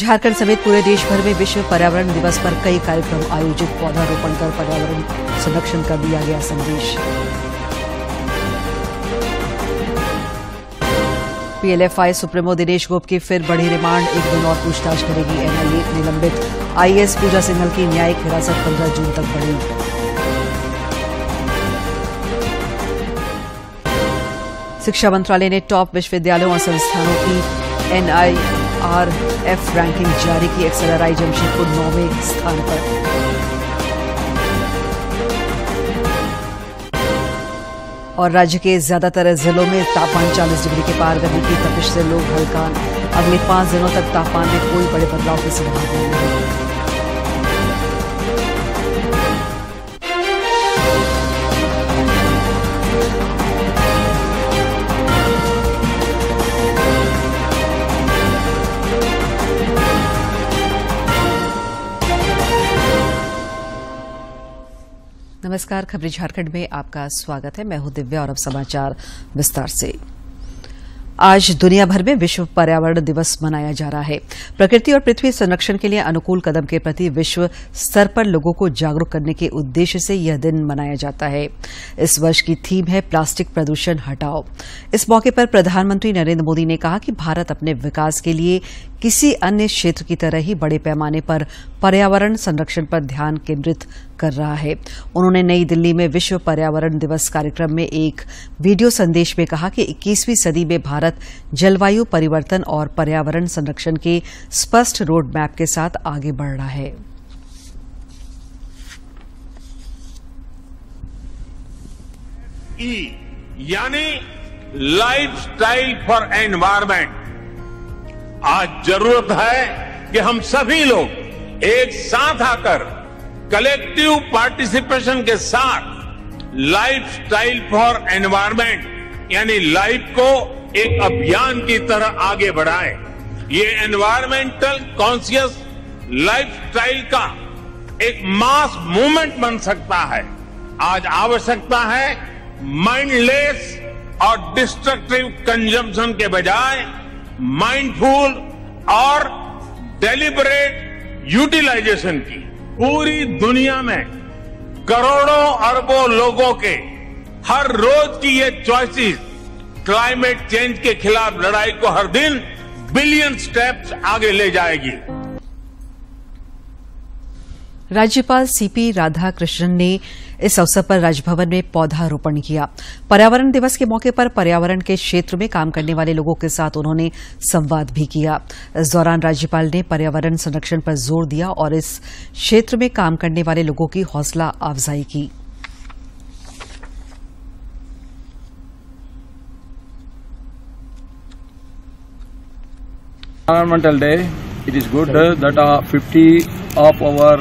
झारखंड समेत पूरे देश भर में विश्व पर्यावरण दिवस पर कई कार्यक्रम आयोजित। पौधारोपण कर पर्यावरण संरक्षण का दिया गया संदेश। पीएलएफआई सुप्रीमो दिनेश गोप की फिर बढ़ी रिमांड, 1 दिन और पूछताछ करेगी एनआईए। निलंबित आईएएस पूजा सिंघल की न्यायिक हिरासत 15 जून तक बढ़ी। शिक्षा मंत्रालय ने टॉप विश्वविद्यालयों और संस्थानों की एनआईआरएफ रैंकिंग जारी की। एक्सएलआरआई जमशेदपुर 9वें स्थान पर। और राज्य के ज्यादातर जिलों में तापमान 40 डिग्री के पार। गर्मी की तपिश से लोग हलकान। अगले 5 दिनों तक तापमान में कोई बड़े बदलाव की संभावना नहीं। नमस्कार, खबरें झारखंड में आपका स्वागत है। मैं हूं दिव्या और अब समाचार विस्तार से। आज दुनिया भर में विश्व पर्यावरण दिवस मनाया जा रहा है। प्रकृति और पृथ्वी संरक्षण के लिए अनुकूल कदम के प्रति विश्व स्तर पर लोगों को जागरूक करने के उद्देश्य से यह दिन मनाया जाता है। इस वर्ष की थीम है प्लास्टिक प्रदूषण हटाओ। इस मौके पर प्रधानमंत्री नरेंद्र मोदी ने कहा कि भारत अपने विकास के लिए किसी अन्य क्षेत्र की तरह ही बड़े पैमाने पर पर्यावरण संरक्षण पर ध्यान केंद्रित कर रहा है। उन्होंने नई दिल्ली में विश्व पर्यावरण दिवस कार्यक्रम में एक वीडियो संदेश में कहा कि 21वीं सदी में भारत जलवायु परिवर्तन और पर्यावरण संरक्षण के स्पष्ट रोड मैप के साथ आगे बढ़ रहा है। यानी लाइफस्टाइल फॉर एनवायरमेंट। आज जरूरत है कि हम सभी लोग एक साथ आकर कलेक्टिव पार्टिसिपेशन के साथ लाइफस्टाइल फॉर एनवायरमेंट यानी लाइफ को एक अभियान की तरह आगे बढ़ाएं। ये एनवायरमेंटल कॉन्शियस लाइफस्टाइल का एक मास मूवमेंट बन सकता है। आज आवश्यकता है माइंडलेस और डिस्ट्रक्टिव कंजम्पशन के बजाय माइंडफुल और डेलिबरेट यूटिलाइजेशन की। पूरी दुनिया में करोड़ों अरबों लोगों के हर रोज की ये चॉइसेस क्लाइमेट चेंज के खिलाफ लड़ाई को हर दिन बिलियन स्टेप्स आगे ले जाएगी। राज्यपाल सीपी राधाकृष्णन ने इस अवसर पर राजभवन में पौधारोपण किया। पर्यावरण दिवस के मौके पर पर्यावरण के क्षेत्र में काम करने वाले लोगों के साथ उन्होंने संवाद भी किया। इस दौरान राज्यपाल ने पर्यावरण संरक्षण पर जोर दिया और इस क्षेत्र में काम करने वाले लोगों की हौसला अफजाई की। Environmental Day, it is good that 50 of our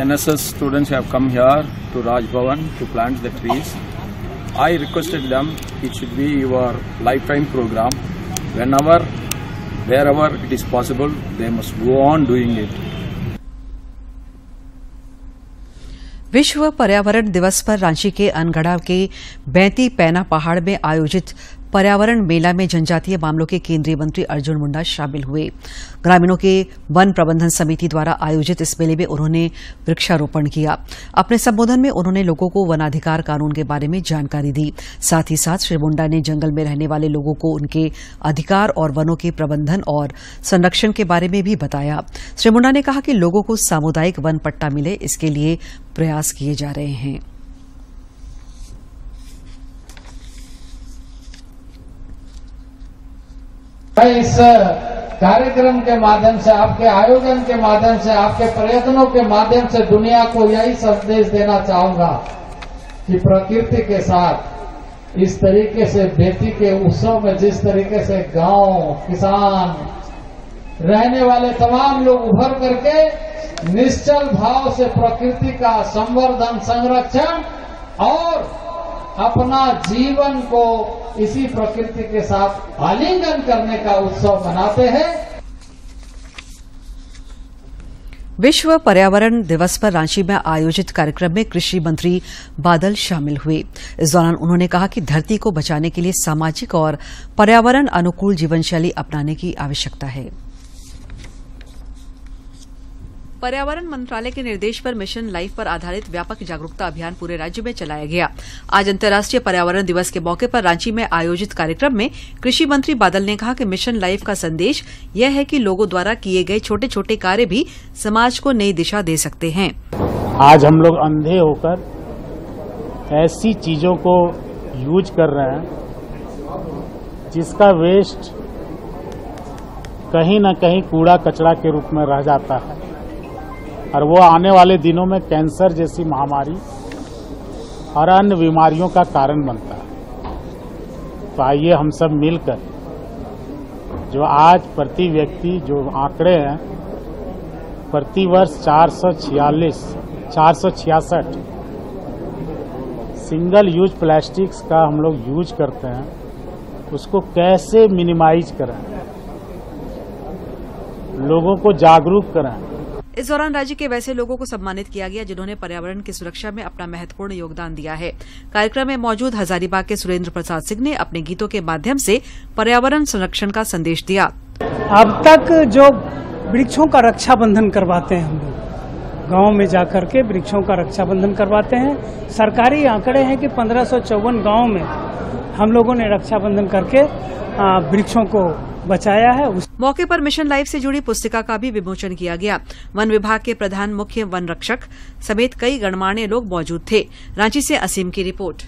NSS students have come here to Raj Bhavan to plant the trees. I requested them it should be your lifetime program. Whenever, wherever it is possible, they must go on doing it. विश्व पर्यावरण दिवस पर रांची के अनगढ़ा के बैंती पैना पहाड़ में आयोजित पर्यावरण मेला में जनजातीय मामलों के केंद्रीय मंत्री अर्जुन मुंडा शामिल हुए। ग्रामीणों के वन प्रबंधन समिति द्वारा आयोजित इस मेले में उन्होंने वृक्षारोपण किया। अपने संबोधन में उन्होंने लोगों को वनाधिकार कानून के बारे में जानकारी दी। साथ ही साथ श्री मुंडा ने जंगल में रहने वाले लोगों को उनके अधिकार और वनों के प्रबंधन और संरक्षण के बारे में भी बताया। श्री मुंडा ने कहा कि लोगों को सामुदायिक वन पट्टा मिले, इसके लिए प्रयास किए जा रहे हैं। इस कार्यक्रम के माध्यम से, आपके आयोजन के माध्यम से, आपके प्रयत्नों के माध्यम से दुनिया को यही संदेश देना चाहूंगा कि प्रकृति के साथ इस तरीके से बेटी के उत्सव में जिस तरीके से गांव, किसान, रहने वाले तमाम लोग उभर करके निश्चल भाव से प्रकृति का संवर्धन, संरक्षण और अपना जीवन को इसी प्रकृति के साथ आलिंगन करने का उत्सव मनाते हैं। विश्व पर्यावरण दिवस पर रांची में आयोजित कार्यक्रम में कृषि मंत्री बादल शामिल हुए। इस दौरान उन्होंने कहा कि धरती को बचाने के लिए सामाजिक और पर्यावरण अनुकूल जीवनशैली अपनाने की आवश्यकता है। पर्यावरण मंत्रालय के निर्देश पर मिशन लाइफ पर आधारित व्यापक जागरूकता अभियान पूरे राज्य में चलाया गया। आज अंतर्राष्ट्रीय पर्यावरण दिवस के मौके पर रांची में आयोजित कार्यक्रम में कृषि मंत्री बादल ने कहा कि मिशन लाइफ का संदेश यह है कि लोगों द्वारा किए गए छोटे छोटे कार्य भी समाज को नई दिशा दे सकते हैं। आज हम लोग अंधे होकर ऐसी चीजों को यूज कर रहे हैं जिसका वेस्ट कहीं न कहीं कूड़ा कचरा के रूप में रह जाता है और वो आने वाले दिनों में कैंसर जैसी महामारी और अन्य बीमारियों का कारण बनता है। तो आइए हम सब मिलकर जो आज प्रति व्यक्ति जो आंकड़े हैं, प्रति वर्ष 466 सिंगल यूज प्लास्टिक्स का हम लोग यूज करते हैं, उसको कैसे मिनिमाइज करें, लोगों को जागरूक करें। इस दौरान राज्य के वैसे लोगों को सम्मानित किया गया जिन्होंने पर्यावरण की सुरक्षा में अपना महत्वपूर्ण योगदान दिया है। कार्यक्रम में मौजूद हजारीबाग के सुरेंद्र प्रसाद सिंह ने अपने गीतों के माध्यम से पर्यावरण संरक्षण का संदेश दिया। अब तक जो वृक्षों का रक्षाबंधन करवाते हैं, हम लोग गाँव में जाकर के वृक्षों का रक्षाबंधन करवाते हैं। सरकारी आंकड़े हैं कि 1554 गाँव में हम लोगों ने रक्षाबंधन करके वृक्षों को बचाया है। मौके पर मिशन लाइफ से जुड़ी पुस्तिका का भी विमोचन किया गया। वन विभाग के प्रधान मुख्य वन रक्षक समेत कई गणमान्य लोग मौजूद थे। रांची से असीम की रिपोर्ट।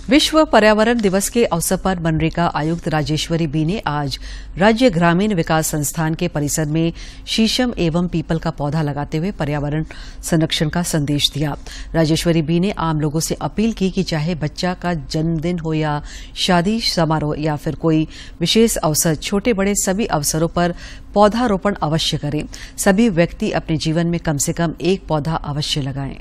विश्व पर्यावरण दिवस के अवसर पर मनरेगा आयुक्त राजेश्वरी बी ने आज राज्य ग्रामीण विकास संस्थान के परिसर में शीशम एवं पीपल का पौधा लगाते हुए पर्यावरण संरक्षण का संदेश दिया। राजेश्वरी बी ने आम लोगों से अपील की कि चाहे बच्चा का जन्मदिन हो या शादी समारोह या फिर कोई विशेष अवसर, छोटे बड़े सभी अवसरों पर पौधारोपण अवश्य करें। सभी व्यक्ति अपने जीवन में कम से कम एक पौधा अवश्य लगाएं।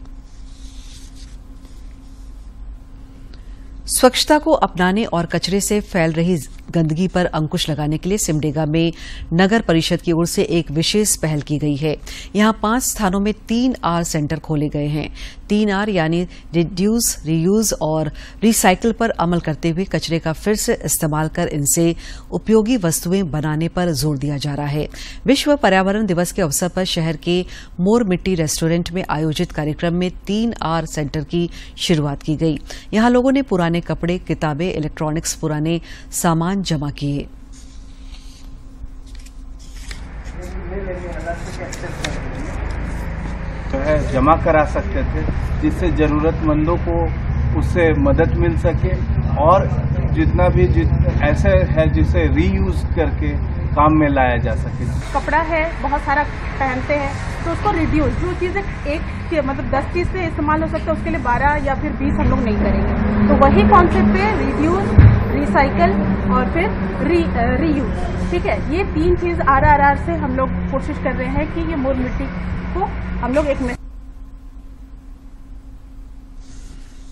स्वच्छता को अपनाने और कचरे से फैल रही गंदगी पर अंकुश लगाने के लिए सिमडेगा में नगर परिषद की ओर से एक विशेष पहल की गई है। यहां 5 स्थानों में 3R सेंटर खोले गए हैं। 3R यानी रिड्यूस, रीयूज और रिसाइकिल पर अमल करते हुए कचरे का फिर से इस्तेमाल कर इनसे उपयोगी वस्तुएं बनाने पर जोर दिया जा रहा है। विश्व पर्यावरण दिवस के अवसर पर शहर के मोर मिट्टी रेस्टोरेंट में आयोजित कार्यक्रम में 3R सेंटर की शुरुआत की गई। यहां लोगों ने पुराने कपड़े, किताबें, इलेक्ट्रॉनिक्स, पुराने सामान जमा किए। जमा करा सकते थे जिससे जरूरतमंदों को उससे मदद मिल सके और जितना भी ऐसे है जिसे रीयूज करके काम में लाया जा सके। कपड़ा है बहुत सारा पहनते हैं तो उसको रिड्यूस, जो चीज़ें एक मतलब 10 चीज़ से इस्तेमाल हो सकता है उसके लिए 12 या फिर 20 हम लोग नहीं करेंगे। तो वही कॉन्सेप्ट पे रिड्यूस, रिसाइकल और फिर रीयूज, ठीक है, ये 3 चीज़ RRR से हम लोग कोशिश कर रहे हैं कि ये मोर मिट्टी को हम लोग एक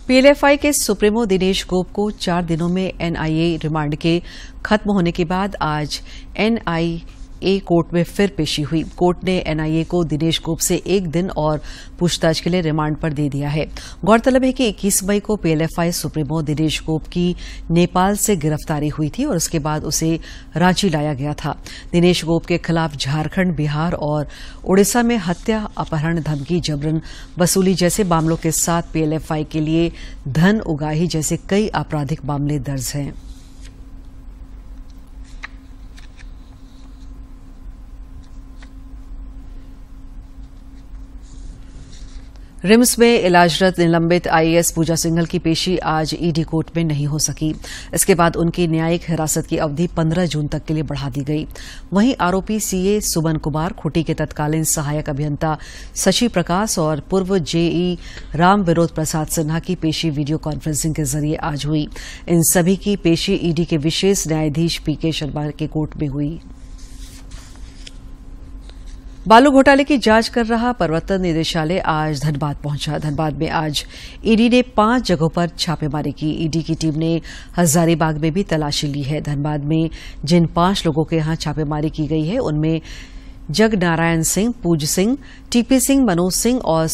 पीएलएफआई के सुप्रीमो दिनेश गोप को 4 दिनों में एनआईए रिमांड के खत्म होने के बाद आज एनआईए कोर्ट में फिर पेशी हुई। कोर्ट ने एनआईए को दिनेश गोप से 1 दिन और पूछताछ के लिए रिमांड पर दे दिया है। गौरतलब है कि 21 मई को पीएलएफआई सुप्रीमो दिनेश गोप की नेपाल से गिरफ्तारी हुई थी और उसके बाद उसे रांची लाया गया था। दिनेश गोप के खिलाफ झारखंड, बिहार और ओडिशा में हत्या, अपहरण, धमकी, जबरन वसूली जैसे मामलों के साथ पीएलएफआई के लिए धन उगाही जैसे कई आपराधिक मामले दर्ज हैं। रिम्स में इलाजरत निलंबित आईएएस पूजा सिंघल की पेशी आज ईडी कोर्ट में नहीं हो सकी। इसके बाद उनकी न्यायिक हिरासत की अवधि 15 जून तक के लिए बढ़ा दी गई। वहीं आरोपी सीए सुमन कुमार, खुटी के तत्कालीन सहायक अभियंता शशि प्रकाश और पूर्व जेई राम विरोध प्रसाद सिन्हा की पेशी वीडियो कॉन्फ्रेंसिंग के जरिए आज हुई। इन सभी की पेशी ईडी के विशेष न्यायाधीश पीके शर्मा के कोर्ट में हुई। बालू घोटाले की जांच कर रहा प्रवर्तन निदेशालय आज धनबाद पहुंचा। धनबाद में आज ईडी ने 5 जगहों पर छापेमारी की। ईडी की टीम ने हजारीबाग में भी तलाशी ली है। धनबाद में जिन 5 लोगों के यहां छापेमारी की गई है उनमें जग नारायण सिंह, पूज सिंह, टीपी सिंह, मनोज सिंह और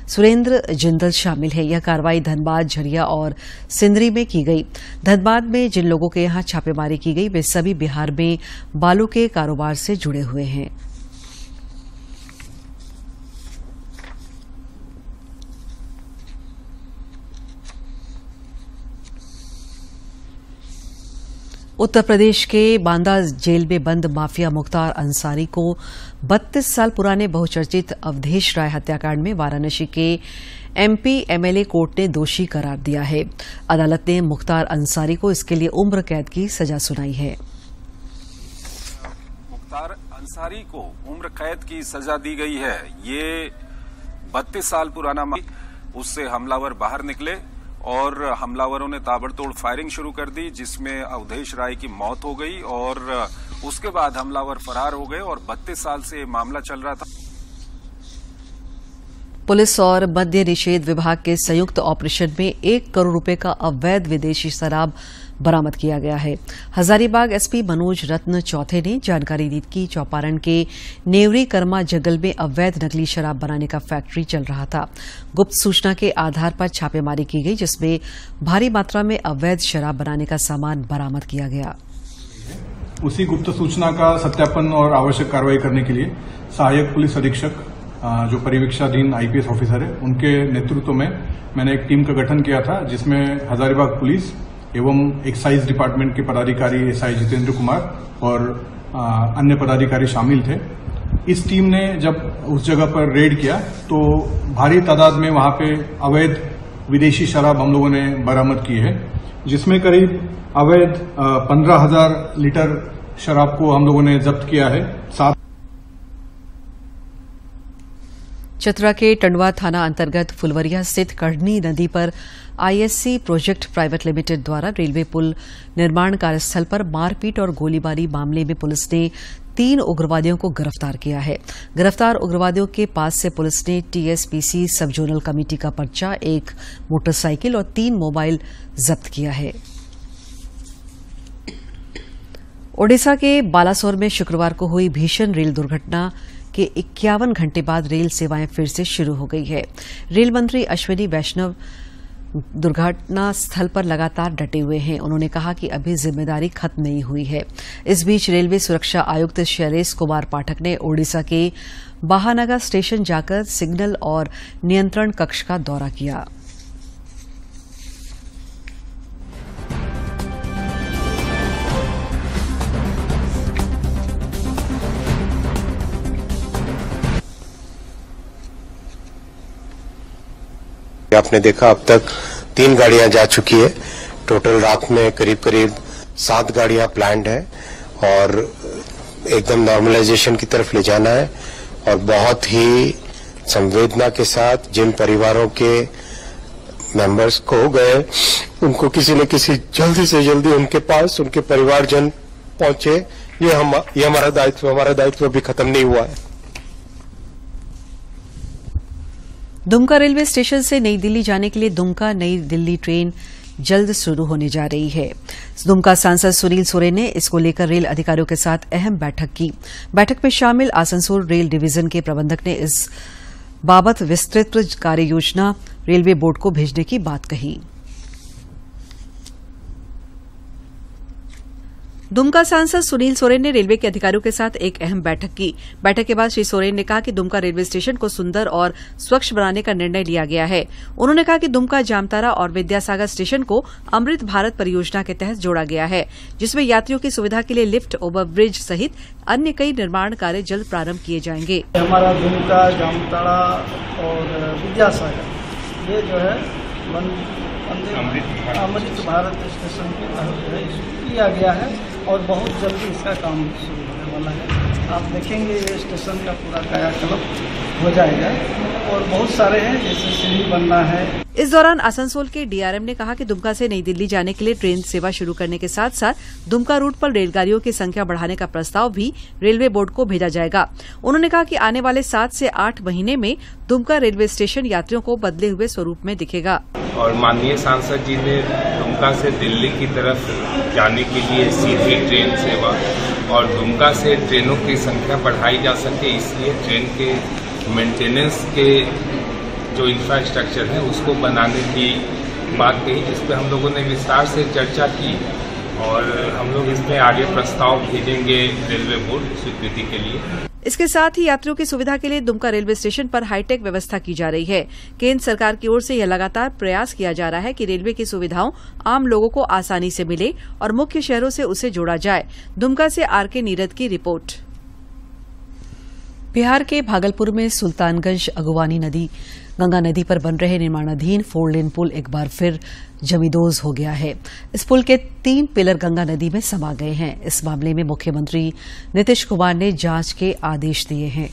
सुरेंद्र जिंदल शामिल है। यह कार्रवाई धनबाद, झरिया और सिंदरी में की गई। धनबाद में जिन लोगों के यहां छापेमारी की गई वे सभी बिहार में बालू के कारोबार से जुड़े हुए हैं। उत्तर प्रदेश के बांदा जेल में बंद माफिया मुख्तार अंसारी को 32 साल पुराने बहुचर्चित अवधेश राय हत्याकांड में वाराणसी के एमपी एमएलए कोर्ट ने दोषी करार दिया है। अदालत ने मुख्तार अंसारी को इसके लिए उम्र कैद की सजा सुनाई है। मुख्तार अंसारी को उम्र कैद की सजा दी गई है। ये 32 साल पुराना उससे हमलावर बाहर निकले और हमलावरों ने ताबड़तोड़ फायरिंग शुरू कर दी, जिसमें अवधेश राय की मौत हो गई और उसके बाद हमलावर फरार हो गए और 32 साल से ये मामला चल रहा था। पुलिस और मद्य निषेध विभाग के संयुक्त ऑपरेशन में 1 करोड़ रुपए का अवैध विदेशी शराब बरामद किया गया है। हजारीबाग एसपी मनोज रत्न चौथे ने जानकारी दी कि चौपारण के नेवरी कर्मा जंगल में अवैध नकली शराब बनाने का फैक्ट्री चल रहा था। गुप्त सूचना के आधार पर छापेमारी की गई, जिसमें भारी मात्रा में अवैध शराब बनाने का सामान बरामद किया गया। उसी गुप्त सूचना का सत्यापन और आवश्यक कार्रवाई करने के लिए सहायक पुलिस अधीक्षक जो परिवीक्षाधीन आईपीएस ऑफिसर है, उनके नेतृत्व में मैंने एक टीम का गठन किया था, जिसमें हजारीबाग पुलिस एवं एक्साइज डिपार्टमेंट के पदाधिकारी एसआई जितेंद्र कुमार और अन्य पदाधिकारी शामिल थे। इस टीम ने जब उस जगह पर रेड किया तो भारी तादाद में वहां पे अवैध विदेशी शराब हम लोगों ने बरामद की है, जिसमें करीब अवैध 15,000 लीटर शराब को हम लोगों ने जब्त किया है। चतरा के टंडवा थाना अंतर्गत फुलवरिया स्थित कढ़नी नदी पर आईएससी प्रोजेक्ट प्राइवेट लिमिटेड द्वारा रेलवे पुल निर्माण कार्यस्थल पर मारपीट और गोलीबारी मामले में पुलिस ने 3 उग्रवादियों को गिरफ्तार किया है। गिरफ्तार उग्रवादियों के पास से पुलिस ने टीएसपीसी सब जोनल कमेटी का पर्चा, 1 मोटरसाइकिल और 3 मोबाइल जब्त किया है। ओडिशा के बालासोर में शुक्रवार को हुई भीषण रेल दुर्घटना के 51 घंटे बाद रेल सेवाएं फिर से शुरू हो गई है। रेल मंत्री अश्विनी वैष्णव दुर्घटना स्थल पर लगातार डटे हुए हैं। उन्होंने कहा कि अभी जिम्मेदारी खत्म नहीं हुई है। इस बीच रेलवे सुरक्षा आयुक्त शैलेश कुमार पाठक ने ओडिशा के बाहानगा स्टेशन जाकर सिग्नल और नियंत्रण कक्ष का दौरा किया। आपने देखा अब तक 3 गाड़ियां जा चुकी है। टोटल रात में करीब 7 गाड़ियां प्लान्ड है और एकदम नॉर्मलाइजेशन की तरफ ले जाना है। और बहुत ही संवेदना के साथ जिन परिवारों के मेंबर्स खो गए, उनको किसी न किसी जल्दी से जल्दी उनके पास उनके परिवारजन पहुंचे। ये हमारा दायित्व अभी खत्म नहीं हुआ है। दुमका रेलवे स्टेशन से नई दिल्ली जाने के लिए दुमका नई दिल्ली ट्रेन जल्द शुरू होने जा रही है। दुमका सांसद सुनील सोरेन ने इसको लेकर रेल अधिकारियों के साथ अहम बैठक की। बैठक में शामिल आसनसोल रेल डिवीजन के प्रबंधक ने इस बाबत विस्तृत कार्य योजना रेलवे बोर्ड को भेजने की बात कही। दुमका सांसद सुनील सोरेन ने रेलवे के अधिकारियों के साथ एक अहम बैठक की। बैठक के बाद श्री सोरेन ने कहा कि दुमका रेलवे स्टेशन को सुंदर और स्वच्छ बनाने का निर्णय लिया गया है। उन्होंने कहा कि दुमका जामतारा और विद्यासागर स्टेशन को अमृत भारत परियोजना के तहत जोड़ा गया है, जिसमें यात्रियों की सुविधा के लिए लिफ्ट, ओवरब्रिज सहित अन्य कई निर्माण कार्य जल्द प्रारंभ किए जाएंगे। हमारा दुमका, जामताड़ा और विद्यासागर ये जो है अमृत भारत स्टेशन के तहत किया गया है और बहुत जल्दी इसका काम शुरू होने वाला है। आप देखेंगे ये स्टेशन का पूरा कायाकल्प हो जाएगा और बहुत सारे हैं, जैसे सीढ़ी बनना है। इस दौरान आसनसोल के डीआरएम ने कहा कि दुमका से नई दिल्ली जाने के लिए ट्रेन सेवा शुरू करने के साथ साथ दुमका रूट पर रेलगाड़ियों की संख्या बढ़ाने का प्रस्ताव भी रेलवे बोर्ड को भेजा जाएगा। उन्होंने कहा कि आने वाले 7 से 8 महीने में दुमका रेलवे स्टेशन यात्रियों को बदले हुए स्वरूप में दिखेगा। और माननीय सांसद जी ने दुमका से दिल्ली की तरफ जाने के लिए सीधी ट्रेन सेवा और दुमका से ट्रेनों की संख्या बढ़ाई जा सके, इसलिए ट्रेन के मेंटेनेंस के जो इंफ्रास्ट्रक्चर है उसको बनाने की बात कही, जिस पर हम लोगों ने विस्तार से चर्चा की और हम लोग इसमें आगे प्रस्ताव भेजेंगे रेलवे बोर्ड स्वीकृति के लिए। इसके साथ ही यात्रियों की सुविधा के लिए दुमका रेलवे स्टेशन पर हाईटेक व्यवस्था की जा रही है। केंद्र सरकार की ओर से यह लगातार प्रयास किया जा रहा है कि रेलवे की सुविधाओं आम लोगों को आसानी से मिले और मुख्य शहरों से उसे जोड़ा जाए। दुमका से आरके नीरद की रिपोर्ट। बिहार के भागलपुर में सुल्तानगंज अगवानी गंगा नदी पर बन रहे निर्माणाधीन 4 लेन पुल एक बार फिर जमींदोज हो गया है। इस पुल के 3 पिलर गंगा नदी में समा गए हैं। इस मामले में मुख्यमंत्री नीतीश कुमार ने जांच के आदेश दिए हैं।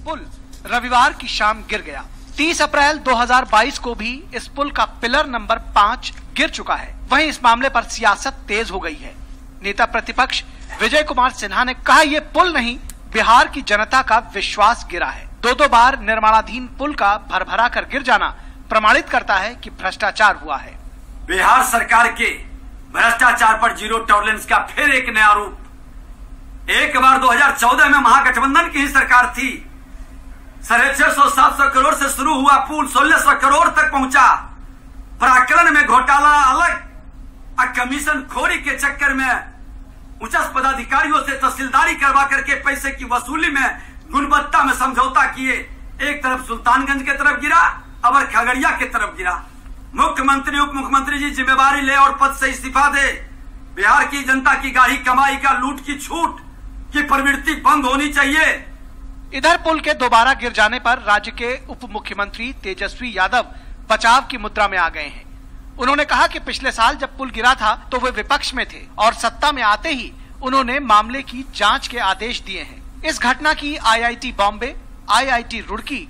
पुल रविवार की शाम गिर गया। 30 अप्रैल 2022 को भी इस पुल का पिलर नंबर 5 गिर चुका है। वहीं इस मामले पर सियासत तेज हो गई है। नेता प्रतिपक्ष विजय कुमार सिन्हा ने कहा, ये पुल नहीं, बिहार की जनता का विश्वास गिरा है। 2 बार निर्माणाधीन पुल का भरभरा कर गिर जाना प्रमाणित करता है कि भ्रष्टाचार हुआ है। बिहार सरकार के भ्रष्टाचार पर जीरो टॉलरेंस का फिर एक नया रूप। एक बार 2014 में महागठबंधन की ही सरकार थी। 650-700 करोड़ से शुरू हुआ पुल 1600 करोड़ तक पहुंचा। प्राकलन में घोटाला अलग, कमीशन खोरी के चक्कर में उच्च पदाधिकारियों से तहसीलदारी करवा करके पैसे की वसूली में गुणवत्ता में समझौता किए। एक तरफ सुल्तानगंज के तरफ गिरा, अबर खगड़िया के तरफ गिरा। मुख्यमंत्री उप मुख्यमंत्री जी जिम्मेवारी ले और पद से इस्तीफा दे। बिहार की जनता की गाढ़ी कमाई का लूट की छूट की प्रवृत्ति बंद होनी चाहिए। इधर पुल के दोबारा गिर जाने पर राज्य के उप मुख्यमंत्री तेजस्वी यादव बचाव की मुद्रा में आ गए हैं। उन्होंने कहा कि पिछले साल जब पुल गिरा था तो वे विपक्ष में थे और सत्ता में आते ही उन्होंने मामले की जांच के आदेश दिए हैं। इस घटना की IIT Bombay, IIT Roorkee,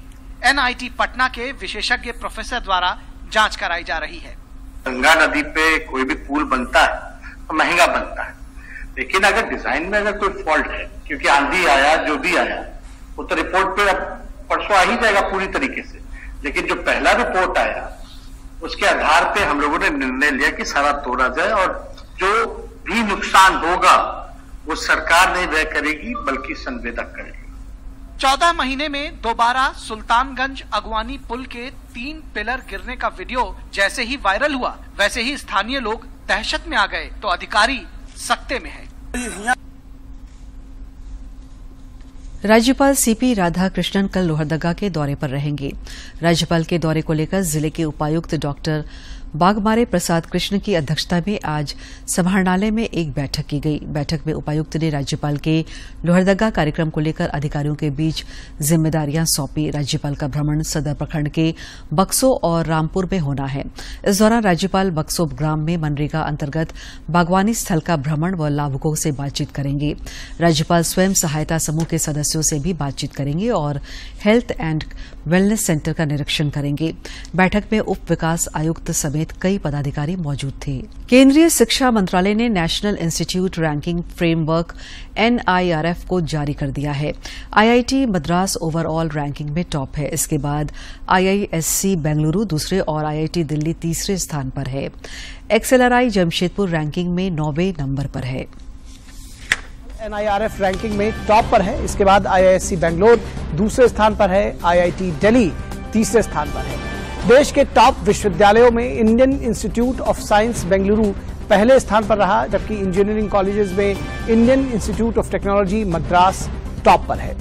NIT Patna के विशेषज्ञ प्रोफेसर द्वारा जांच कराई जा रही है। गंगा नदी पे कोई भी पुल बनता है तो महंगा बनता है, लेकिन अगर डिजाइन में अगर कोई फॉल्ट है, क्योंकि आंधी आया जो भी आया वो तो रिपोर्ट पे अब परसों आ ही जाएगा पूरी तरीके से, लेकिन जो पहला रिपोर्ट आया उसके आधार पे हम लोगों ने निर्णय लिया कि सारा तोड़ा जाए और जो भी नुकसान होगा वो सरकार नहीं व्यय करेगी बल्कि संवेदक करेगी। 14 महीने में दोबारा सुल्तानगंज अगवानी पुल के 3 पिलर गिरने का वीडियो जैसे ही वायरल हुआ, वैसे ही स्थानीय लोग दहशत में आ गए तो अधिकारी सकते में है। राज्यपाल सीपी राधाकृष्णन कल लोहरदगा के दौरे पर रहेंगे। राज्यपाल के दौरे को लेकर जिले के उपायुक्त डॉक्टर बागमारे प्रसाद कृष्ण की अध्यक्षता में आज समाहरणालय में एक बैठक की गई। बैठक में उपायुक्त ने राज्यपाल के लोहरदगा कार्यक्रम को लेकर अधिकारियों के बीच जिम्मेदारियां सौंपी। राज्यपाल का भ्रमण सदर प्रखंड के बक्सो और रामपुर में होना है। इस दौरान राज्यपाल बक्सो ग्राम में मनरेगा अंतर्गत बागवानी स्थल का भ्रमण व लाभुकों से बातचीत करेंगे। राज्यपाल स्वयं सहायता समूह के सदस्यों से भी बातचीत करेंगे और हेल्थ एंड वेलनेस सेंटर का निरीक्षण करेंगे। बैठक में उप विकास आयुक्त समेत कई पदाधिकारी मौजूद थे। केंद्रीय शिक्षा मंत्रालय ने national institute ranking framework NIRF को जारी कर दिया है। IIT मद्रास ओवरऑल रैंकिंग में टॉप है। इसके बाद IISc बेंगलुरु दूसरे और IIT दिल्ली तीसरे स्थान पर है। XLRI जमशेदपुर रैंकिंग में 9वें नंबर पर है। NIRF रैंकिंग में टॉप पर है। इसके बाद IISc बेंगलोर दूसरे स्थान पर है। IIT दिल्ली तीसरे स्थान पर है। देश के टॉप विश्वविद्यालयों में Indian institute of science Bengaluru पहले स्थान पर रहा, जबकि इंजीनियरिंग कॉलेजेस में Indian institute of technology Madras top पर है।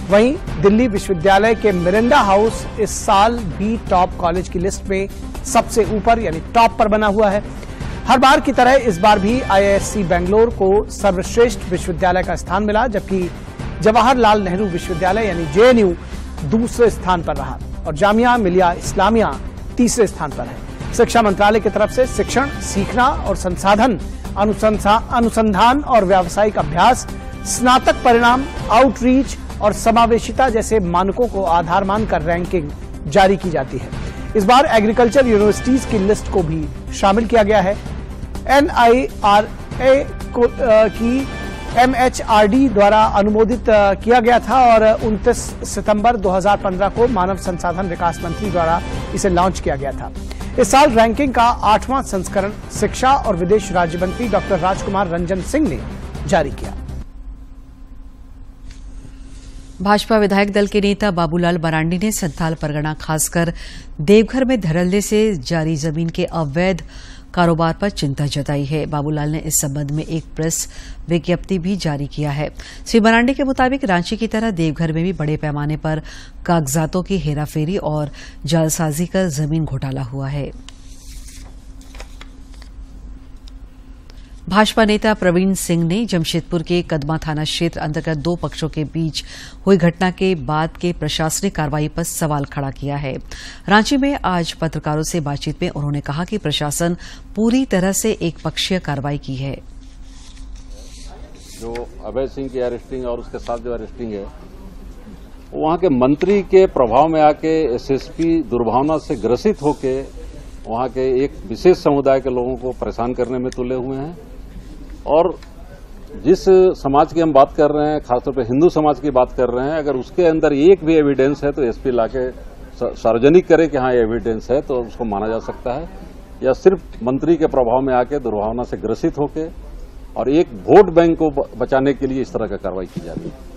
वहीं दिल्ली विश्वविद्यालय के मिरिंडा हाउस इस साल भी टॉप कॉलेज की लिस्ट में सबसे ऊपर यानी टॉप पर बना हुआ है। हर बार की तरह इस बार भी IISc बेंगलोर को सर्वश्रेष्ठ विश्वविद्यालय का स्थान मिला, जबकि जवाहरलाल नेहरू विश्वविद्यालय यानी JNU दूसरे स्थान पर रहा और जामिया मिलिया इस्लामिया तीसरे स्थान पर है। शिक्षा मंत्रालय की तरफ से शिक्षण, सीखना और संसाधन, अनुसंधान और व्यावसायिक अभ्यास, स्नातक परिणाम, आउटरीच और समावेशिता जैसे मानकों को आधार मानकर रैंकिंग जारी की जाती है। इस बार एग्रीकल्चर यूनिवर्सिटीज की लिस्ट को भी शामिल किया गया है। NIRA की MHRD द्वारा अनुमोदित किया गया था और 29 सितंबर 2015 को मानव संसाधन विकास मंत्री द्वारा इसे लॉन्च किया गया था। इस साल रैंकिंग का 8वां संस्करण शिक्षा और विदेश राज्य मंत्री डॉक्टर राजकुमार रंजन सिंह ने जारी किया। भाजपा विधायक दल के नेता बाबूलाल मरांडी ने संथाल परगना खासकर देवघर में धड़ल्ले से जारी जमीन के अवैध कारोबार पर चिंता जताई है। बाबूलाल ने इस संबंध में एक प्रेस विज्ञप्ति भी जारी किया है। श्री मरांडी के मुताबिक रांची की तरह देवघर में भी बड़े पैमाने पर कागजातों की हेराफेरी और जालसाजी कर जमीन घोटाला हुआ है। भाजपा नेता प्रवीण सिंह ने जमशेदपुर के कदमा थाना क्षेत्र अंतर्गत दो पक्षों के बीच हुई घटना के बाद के प्रशासनिक कार्रवाई पर सवाल खड़ा किया है। रांची में आज पत्रकारों से बातचीत में उन्होंने कहा कि प्रशासन पूरी तरह से एक पक्षीय कार्रवाई की है। जो अभय सिंह की अरेस्टिंग और उसके साथ जो अरेस्टिंग है, वहां के मंत्री के प्रभाव में आके एसएसपी दुर्भावना से ग्रसित होके वहां के एक विशेष समुदाय के लोगों को परेशान करने में तुले हुए हैं। और जिस समाज की हम बात कर रहे हैं, खासतौर पर हिंदू समाज की बात कर रहे हैं, अगर उसके अंदर एक भी एविडेंस है तो एसपी लाके सार्वजनिक करे कि हाँ ये एविडेंस है तो उसको माना जा सकता है। या सिर्फ मंत्री के प्रभाव में आके दुर्भावना से ग्रसित होके और एक वोट बैंक को बचाने के लिए इस तरह का कार्रवाई की जा रही है।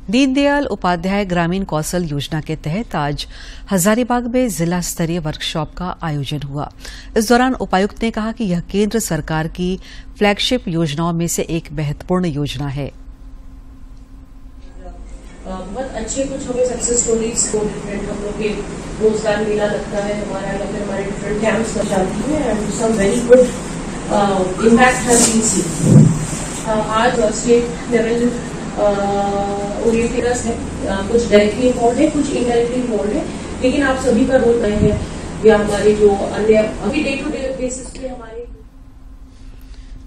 दीनदयाल उपाध्याय ग्रामीण कौशल योजना के तहत आज हजारीबाग में जिला स्तरीय वर्कशॉप का आयोजन हुआ। इस दौरान उपायुक्त ने कहा कि यह केंद्र सरकार की फ्लैगशिप योजनाओं में से एक महत्वपूर्ण योजना है। बहुत अच्छे कुछ हमें सक्सेस स्टोरीज को डिफरेंट हम लोग के रोजगार मेला लगता है हमारा, या फिर हमारे डिफरेंट कैंप्स कर जाती है and some very good impact has been seen. आज स्टेट लेवल ओरिएंटेडर्स है, कुछ डायरेक्टली इन्वॉल्व है, कुछ इनडायरेक्टली इन्वॉल्व है, लेकिन आप सभी का रोल रहे हैं या हमारे जो अन्य अभी डे टू डे बेसिस पे हमारे।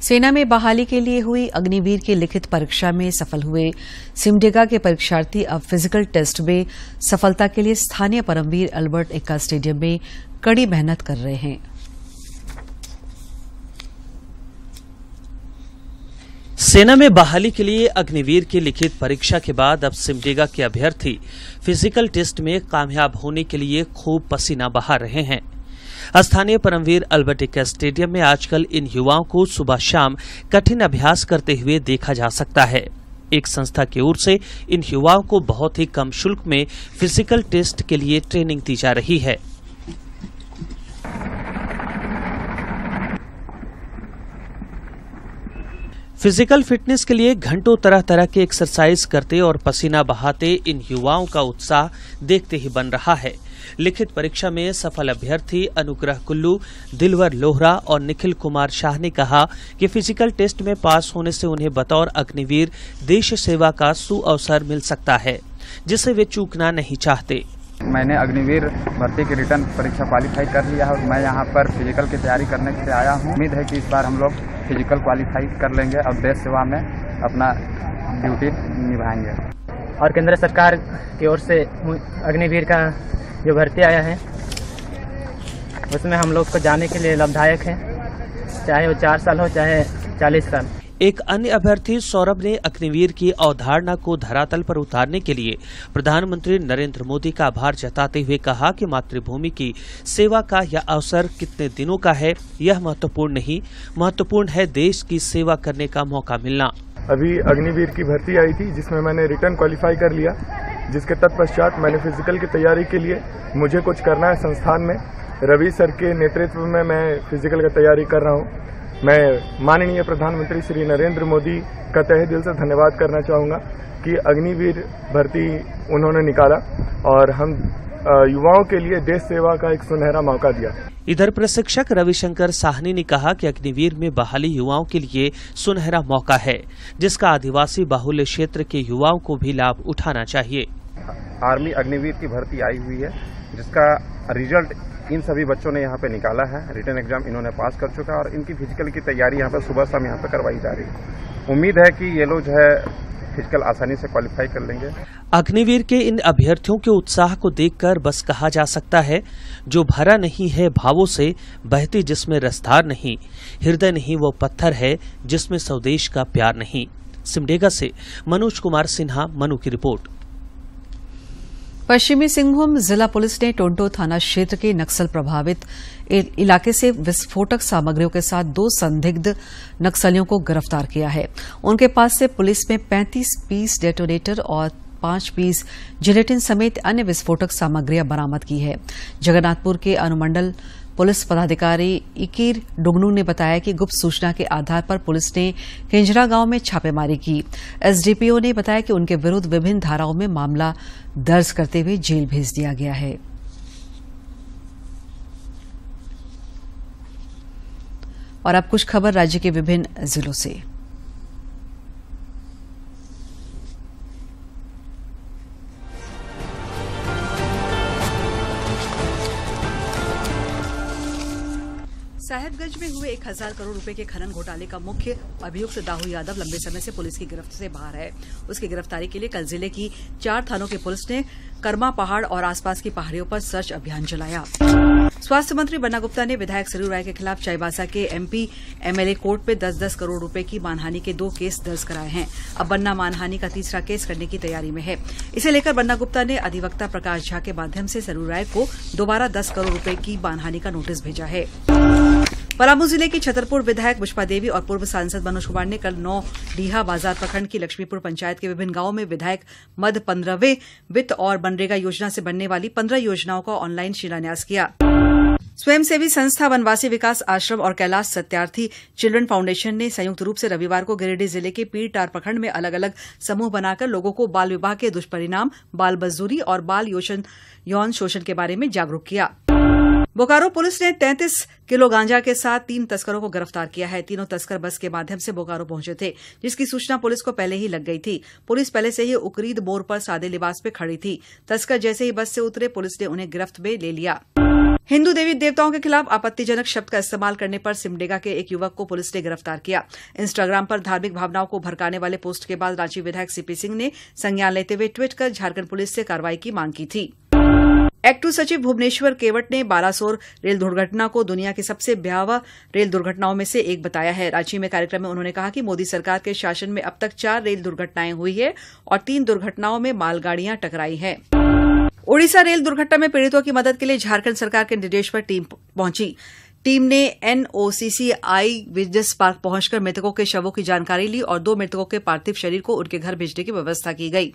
सेना में बहाली के लिए हुई अग्निवीर की लिखित परीक्षा में सफल हुए सिमडेगा के परीक्षार्थी अब फिजिकल टेस्ट में सफलता के लिए स्थानीय परमवीर अल्बर्ट एक्का स्टेडियम में कड़ी मेहनत कर रहे हैं। सेना में बहाली के लिए अग्निवीर की लिखित परीक्षा के बाद अब सिमडेगा के अभ्यर्थी फिजिकल टेस्ट में कामयाब होने के लिए खूब पसीना बहा रहे हैं। स्थानीय परमवीर अल्बर्ट एक्का स्टेडियम में आजकल इन युवाओं को सुबह शाम कठिन अभ्यास करते हुए देखा जा सकता है। एक संस्था की ओर से इन युवाओं को बहुत ही कम शुल्क में फिजिकल टेस्ट के लिए ट्रेनिंग दी जा रही है। फिजिकल फिटनेस के लिए घंटों तरह तरह के एक्सरसाइज करते और पसीना बहाते इन युवाओं का उत्साह देखते ही बन रहा है। लिखित परीक्षा में सफल अभ्यर्थी अनुग्रह कुल्लू, दिलवर लोहरा और निखिल कुमार शाह ने कहा कि फिजिकल टेस्ट में पास होने से उन्हें बतौर अग्निवीर देश सेवा का सुअवसर मिल सकता है, जिसे वे चूकना नहीं चाहते। मैंने अग्निवीर भर्ती की रिटर्न परीक्षा क्वालिफाई कर लिया है और मैं यहाँ पर फिजिकल की तैयारी करने के लिए आया हूँ। उम्मीद है कि इस बार हम लोग फिजिकल क्वालिफाई कर लेंगे और देश सेवा में अपना ड्यूटी निभाएंगे। और केंद्र सरकार की ओर से अग्निवीर का जो भर्ती आया है उसमें हम लोग को जाने के लिए लाभदायक है, चाहे वो 4 साल हो चाहे 40 साल। एक अन्य अभ्यर्थी सौरभ ने अग्निवीर की अवधारणा को धरातल पर उतारने के लिए प्रधानमंत्री नरेंद्र मोदी का आभार जताते हुए कहा कि मातृभूमि की सेवा का यह अवसर कितने दिनों का है यह महत्वपूर्ण नहीं, महत्वपूर्ण है देश की सेवा करने का मौका मिलना। अभी अग्निवीर की भर्ती आई थी जिसमें मैंने रिटर्न क्वालिफाई कर लिया, जिसके तत्पश्चात मैंने फिजिकल की तैयारी के लिए मुझे कुछ करना है। संस्थान में रवि सर के नेतृत्व में मैं फिजिकल की तैयारी कर रहा हूँ। मैं माननीय प्रधानमंत्री श्री नरेंद्र मोदी का तहे दिल से धन्यवाद करना चाहूँगा कि अग्निवीर भर्ती उन्होंने निकाला और हम युवाओं के लिए देश सेवा का एक सुनहरा मौका दिया। इधर प्रशिक्षक रविशंकर साहनी ने कहा कि अग्निवीर में बहाली युवाओं के लिए सुनहरा मौका है, जिसका आदिवासी बाहुल्य क्षेत्र के युवाओं को भी लाभ उठाना चाहिए। आर्मी अग्निवीर की भर्ती आई हुई है, जिसका रिजल्ट इन सभी बच्चों ने यहाँ पे निकाला है। रिटर्न एग्जाम इन्होंने पास कर चुका और इनकी फिजिकल की तैयारी यहाँ पर सुबह शाम यहाँ पे करवाई जा रही है। उम्मीद है कि ये लोग जो है फिजिकल आसानी से क्वालिफाई कर लेंगे। अग्निवीर के इन अभ्यर्थियों के उत्साह को देखकर बस कहा जा सकता है, जो भरा नहीं है भावों से, बहती जिसमें रसधार नहीं, हृदय नहीं वो पत्थर है जिसमें स्वदेश का प्यार नहीं। सिमडेगा से मनोज कुमार सिन्हा, मनु की रिपोर्ट। पश्चिमी सिंहभूम जिला पुलिस ने टोंटो थाना क्षेत्र के नक्सल प्रभावित इलाके से विस्फोटक सामग्रियों के साथ 2 संदिग्ध नक्सलियों को गिरफ्तार किया है। उनके पास से पुलिस में 35 पीस डेटोनेटर और 5 पीस जिलेटिन समेत अन्य विस्फोटक सामग्रियां बरामद की है। जगन्नाथपुर के अनुमंडल पुलिस पदाधिकारी इकीर डुगनू ने बताया कि गुप्त सूचना के आधार पर पुलिस ने किंजरा गांव में छापेमारी की। एसडीपीओ ने बताया कि उनके विरुद्ध विभिन्न धाराओं में मामला दर्ज करते हुए जेल भेज दिया गया है। और अब कुछ खबर राज्य के विभिन्न जिलों से। साहेबगंज में हुए 1000 करोड़ रुपए के खनन घोटाले का मुख्य अभियुक्त दाऊ यादव लंबे समय से पुलिस की गिरफ्त से बाहर है। उसकी गिरफ्तारी के लिए कल जिले की 4 थानों की पुलिस ने कर्मा पहाड़ और आसपास की पहाड़ियों पर सर्च अभियान चलाया। स्वास्थ्य मंत्री बन्ना गुप्ता ने विधायक सरयू राय के खिलाफ चाईबासा के एमपी एमएलए कोर्ट में 10-10 करोड़ रुपए की मानहानि के 2 केस दर्ज कराए हैं। अब बन्ना मानहानि का तीसरा केस करने की तैयारी में है। इसे लेकर बन्ना गुप्ता ने अधिवक्ता प्रकाश झा के माध्यम से सरयू राय को दोबारा 10 करोड़ रुपए की मानहानि का नोटिस भेजा है। पलामू जिले की छतरपुर विधायक पुष्पा देवी और पूर्व सांसद मनोज कुमार ने कल 9 डीहा बाजार प्रखंड की लक्ष्मीपुर पंचायत के विभिन्न गांवों में विधायक मद 15वें वित्त और मनरेगा योजना से बनने वाली 15 योजनाओं का ऑनलाइन शिलान्यास किया। स्वयंसेवी संस्था वनवासी विकास आश्रम और कैलाश सत्यार्थी चिल्ड्रन फाउंडेशन ने संयुक्त रूप से रविवार को गिरिडीह जिले के पीरटार प्रखंड में अलग अलग समूह बनाकर लोगों को बाल विवाह के दुष्परिणाम, बाल मजदूरी और बाल यौन शोषण के बारे में जागरूक किया। बोकारो पुलिस ने 33 किलो गांजा के साथ 3 तस्करों को गिरफ्तार किया है। तीनों तस्कर बस के माध्यम से बोकारो पहुंचे थे, जिसकी सूचना पुलिस को पहले ही लग गई थी। पुलिस पहले से ही उकरीद मोड़ पर सादे लिबास में खड़ी थी। तस्कर जैसे ही बस से उतरे, पुलिस ने उन्हें गिरफ्त में ले लिया। हिंदू देवी देवताओं के खिलाफ आपत्तिजनक शब्द का इस्तेमाल करने पर सिमडेगा के एक युवक को पुलिस ने गिरफ्तार किया। इंस्टाग्राम पर धार्मिक भावनाओं को भड़काने वाले पोस्ट के बाद रांची विधायक सीपी सिंह ने संज्ञान लेते हुए ट्वीट कर झारखंड पुलिस से कार्रवाई की मांग की थी। एक्ट 2 सचिव भुवनेश्वर केवट ने बालासोर रेल दुर्घटना को दुनिया की सबसे भयावह रेल दुर्घटनाओं में से एक बताया है। रांची में कार्यक्रम में उन्होंने कहा कि मोदी सरकार के शासन में अब तक 4 रेल दुर्घटनाएं हुई है और 3 दुर्घटनाओं में मालगाड़ियां टकराई हैं। ओडिशा रेल दुर्घटना में पीड़ितों की मदद के लिए झारखंड सरकार के निर्देश पर टीम पहुंची। टीम ने एनओसीसी विजनेस पार्क पहुंचकर मृतकों के शवों की जानकारी ली और 2 मृतकों के पार्थिव शरीर को उनके घर भेजने की व्यवस्था की गई।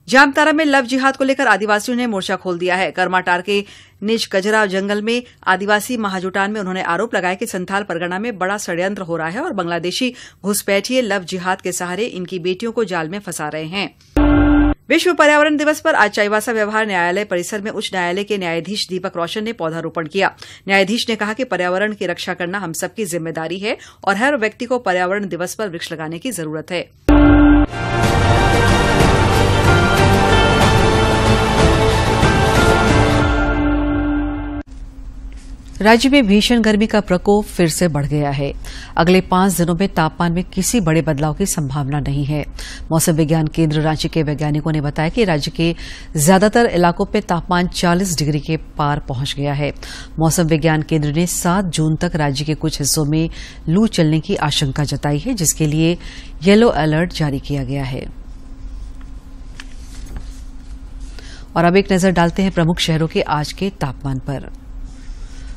जामतारा में लव जिहाद को लेकर आदिवासियों ने मोर्चा खोल दिया है। करमाटार के निज कजरा जंगल में आदिवासी महाजुटान में उन्होंने आरोप लगाया कि संथाल परगना में बड़ा षड्यंत्र हो रहा है और बांग्लादेशी घुसपैठिए लव जिहाद के सहारे इनकी बेटियों को जाल में फंसा रहे हैं। विश्व पर्यावरण दिवस पर आज चाईबासा व्यवहार न्यायालय परिसर में उच्च न्यायालय के न्यायाधीश दीपक रोशन ने पौधारोपण किया। न्यायाधीश ने कहा कि पर्यावरण की रक्षा करना हम सबकी जिम्मेदारी है और हर व्यक्ति को पर्यावरण दिवस पर वृक्ष लगाने की जरूरत है। राज्य में भीषण गर्मी का प्रकोप फिर से बढ़ गया है। अगले 5 दिनों में तापमान में किसी बड़े बदलाव की संभावना नहीं है। मौसम विज्ञान केंद्र रांची के वैज्ञानिकों ने बताया कि राज्य के ज्यादातर इलाकों में तापमान 40 डिग्री के पार पहुंच गया है। मौसम विज्ञान केंद्र ने 7 जून तक राज्य के कुछ हिस्सों में लू चलने की आशंका जताई है, जिसके लिए येलो अलर्ट जारी किया गया है। और अब एक नजर डालते हैं प्रमुख शहरों के आज के तापमान पर।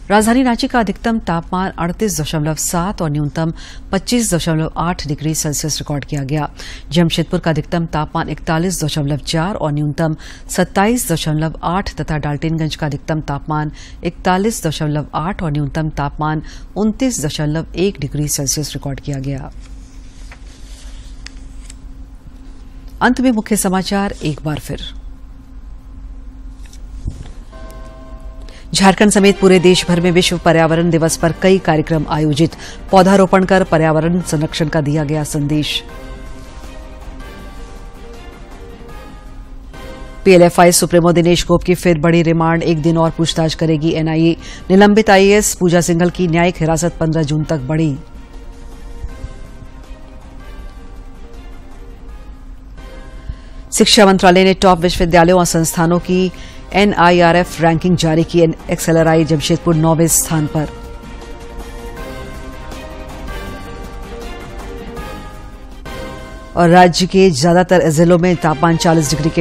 राजधानी रांची का अधिकतम तापमान 38.7 और न्यूनतम 25.8 डिग्री सेल्सियस रिकॉर्ड किया गया। जमशेदपुर का अधिकतम तापमान 41.4 और न्यूनतम 27.8 तथा डाल्टनगंज का अधिकतम तापमान 41.8 और न्यूनतम तापमान 29.1 डिग्री सेल्सियस रिकॉर्ड किया गया। अंत में मुख्य समाचार एक बार फिर। झारखंड समेत पूरे देश भर में विश्व पर्यावरण दिवस पर कई कार्यक्रम आयोजित। पौधारोपण कर पर्यावरण संरक्षण का दिया गया संदेश। पीएलएफआई सुप्रीमो दिनेश गोप की फिर बड़ी रिमांड, 1 दिन और पूछताछ करेगी एनआईए। निलंबित आईएएस पूजा सिंघल की न्यायिक हिरासत 15 जून तक बढ़ी। शिक्षा मंत्रालय ने टॉप विश्वविद्यालयों और संस्थानों की एनआईआरएफ रैंकिंग जारी की। एक्सएलआरआई जमशेदपुर 9वें स्थान पर। और राज्य के ज्यादातर जिलों में तापमान 40 डिग्री के